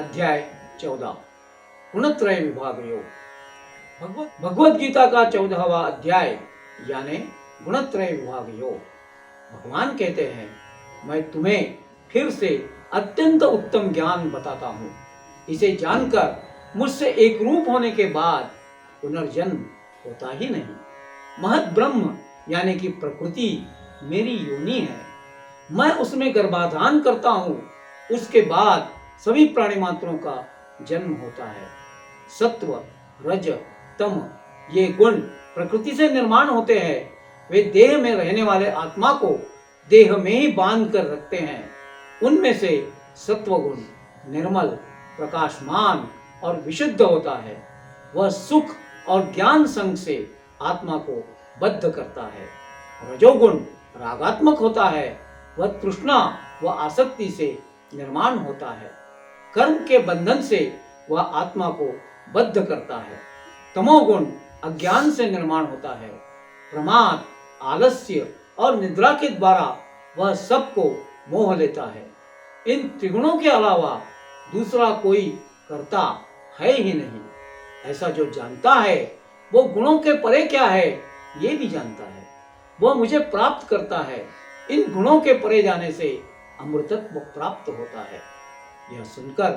अध्याय 14 गुणत्रय विभाग योग। भगवत गीता का 14वां अध्याय यानी गुणत्रय विभाग योग। भगवान कहते हैं, मैं तुम्हें फिर से अत्यंत उत्तम ज्ञान बताता हूँ। इसे जानकर मुझसे एक रूप होने के बाद पुनर्जन्म होता ही नहीं। महत ब्रह्म यानी कि प्रकृति मेरी योनि है। मैं उसमें गर्भाधान करता हूँ। उसके बाद सभी प्राणी मात्रों का जन्म होता है। सत्व, रज, तम ये गुण प्रकृति से निर्माण होते हैं। वे देह में रहने वाले आत्मा को देह में ही बांध कर रखते हैं। उनमें से सत्व गुण निर्मल, प्रकाशमान और विशुद्ध होता है। वह सुख और ज्ञान संग से आत्मा को बद्ध करता है। रजोगुण रागात्मक होता है। वह तृष्णा व आसक्ति से निर्माण होता है। कर्म के बंधन से वह आत्मा को बद्ध करता है। तमोगुण अज्ञान से निर्माण होता है। प्रमाद, आलस्य और निद्रा के द्वारा वह सबको मोह लेता है। इन त्रिगुणों के अलावा दूसरा कोई कर्ता है ही नहीं। ऐसा जो जानता है वो गुणों के परे क्या है ये भी जानता है। वह मुझे प्राप्त करता है। इन गुणों के परे जाने से अमृतत्व प्राप्त होता है। यह सुनकर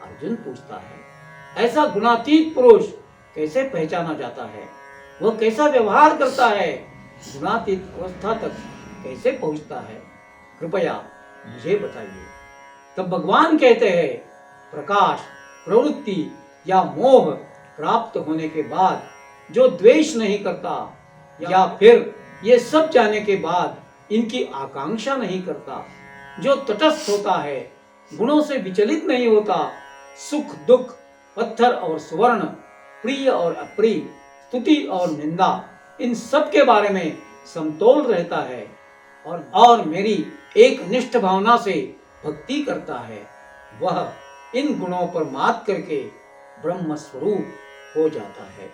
अर्जुन पूछता है, ऐसा गुणातीत पुरुष कैसे पहचाना जाता है? वह कैसा व्यवहार करता है? गुणातीत अवस्था तक कैसे पहुंचता है? कृपया मुझे बताइए। तब भगवान कहते हैं, प्रकाश, प्रवृत्ति या मोह प्राप्त होने के बाद जो द्वेष नहीं करता या फिर ये सब जाने के बाद इनकी आकांक्षा नहीं करता, जो तटस्थ होता है, गुणों से विचलित नहीं होता, सुख दुख, पत्थर और सुवर्ण, प्रिय और अप्रिय, स्तुति और निंदा, इन सब के बारे में समतोल रहता है और मेरी एक निष्ठ भावना से भक्ति करता है, वह इन गुणों पर मात करके ब्रह्म स्वरूप हो जाता है।